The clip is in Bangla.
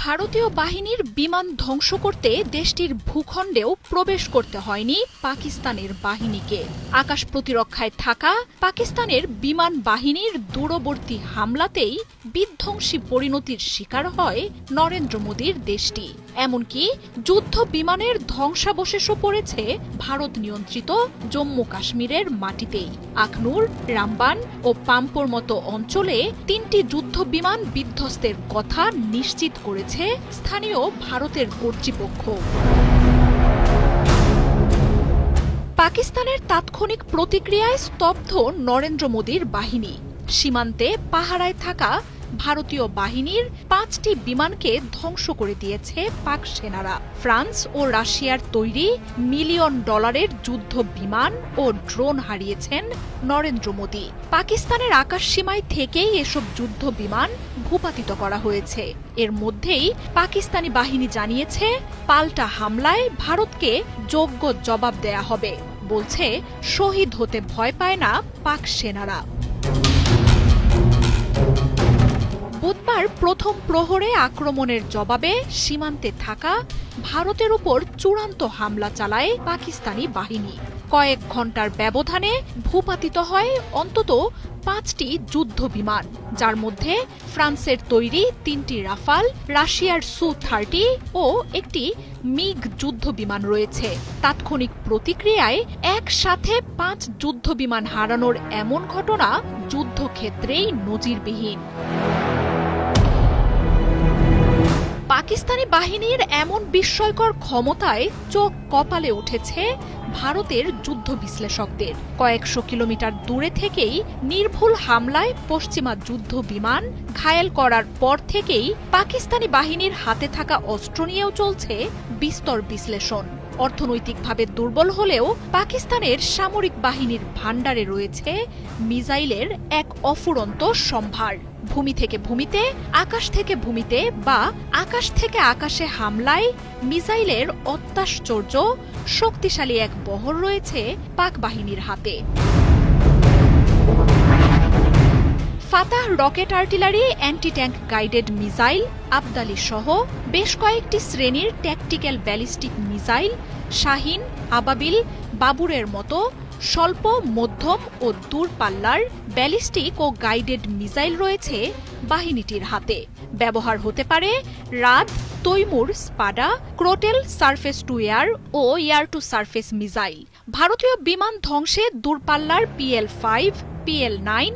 ভারতীয় বাহিনীর বিমান ধ্বংস করতে দেশটির ভূখণ্ডেও প্রবেশ করতে হয়নি পাকিস্তানের বাহিনীকে। আকাশ প্রতিরক্ষায় থাকা পাকিস্তানের বিমান বাহিনীর দূরবর্তী হামলাতেই বিধ্বংসী পরিণতির শিকার হয় নরেন্দ্র মোদীর দেশটি। এমনকি যুদ্ধ বিমানের ধ্বংসাবশেষও পড়েছে ভারত নিয়ন্ত্রিত জম্মু কাশ্মীরের মাটিতেই। আখনুর, রামবান ও পাম্পোর মতো অঞ্চলে 3টি যুদ্ধ বিমান বিধ্বস্তের কথা নিশ্চিত করেছে স্থানীয় ভারতের কর্তৃপক্ষ। পাকিস্তানের তাৎক্ষণিক প্রতিক্রিয়ায় স্তব্ধ নরেন্দ্র মোদীর বাহিনী। সীমান্তে পাহারায় থাকা ভারতীয় বাহিনীর 5টি বিমানকে ধ্বংস করে দিয়েছে পাক সেনারা। ফ্রান্স ও রাশিয়ার তৈরি মিলিয়ন ডলারের যুদ্ধ বিমান ও ড্রোন হারিয়েছেন নরেন্দ্র মোদী। পাকিস্তানের আকাশ সীমায় থেকেই এসব যুদ্ধ বিমান ভূপাতিত করা হয়েছে। এর মধ্যেই পাকিস্তানি বাহিনী জানিয়েছে, পাল্টা হামলায় ভারতকে যোগ্য জবাব দেয়া হবে। বলছে, শহীদ হতে ভয় পায় না পাক সেনারা। বুধবার প্রথম প্রহরে আক্রমণের জবাবে সীমান্তে থাকা ভারতের উপর চূড়ান্ত হামলা চালায় পাকিস্তানি বাহিনী। কয়েক ঘণ্টার ব্যবধানে ভূপাতিত হয় অন্তত 5টি যুদ্ধ বিমান, যার মধ্যে ফ্রান্সের তৈরি 3টি রাফাল, রাশিয়ার সু-30 ও একটি মিগ যুদ্ধ বিমান রয়েছে। তাৎক্ষণিক প্রতিক্রিয়ায় একসাথে 5 যুদ্ধ বিমান হারানোর এমন ঘটনা যুদ্ধক্ষেত্রেই নজিরবিহীন। পাকিস্তানি বাহিনীর এমন বিস্ময়কর ক্ষমতায় চোখ কপালে উঠেছে ভারতের যুদ্ধ বিশ্লেষকদের। কয়েকশো কিলোমিটার দূরে থেকেই নির্ভুল হামলায় পশ্চিমা যুদ্ধ বিমান ঘায়েল করার পর থেকেই পাকিস্তানি বাহিনীর হাতে থাকা অস্ত্র নিয়েও চলছে বিস্তর বিশ্লেষণ। অর্থনৈতিকভাবে দুর্বল হলেও পাকিস্তানের সামরিক বাহিনীর ভাণ্ডারে রয়েছে মিসাইলের এক অফুরন্ত সম্ভার। ভূমি থেকে ভূমিতে, আকাশ থেকে ভূমিতে বা আকাশ থেকে আকাশে হামলায় মিসাইলের অত্যাশ্চর্য শক্তিশালী এক বহর রয়েছে পাক বাহিনীর হাতে। Fatah rocket artillery, anti tank guided missile, Abdali সহ বেশ কয়েকটি শ্রেণীর ট্যাকটিক্যাল ব্যালিস্টিক মিসাইল, শাহিন, আবাবিল, বাবুরের মতো স্বল্প, মধ্যম ও দূরপাল্লার ব্যালিস্টিক ও গাইডেড মিসাইল রয়েছে বাহিনীটির হাতে। ব্যবহার হতে পারে Raad, Taimur, Spada, Crotale surface to air ও এয়ার টু সারফেস মিসাইল। ভারতীয় বিমান ধ্বংসে দূরপাল্লার PL-5, PL-9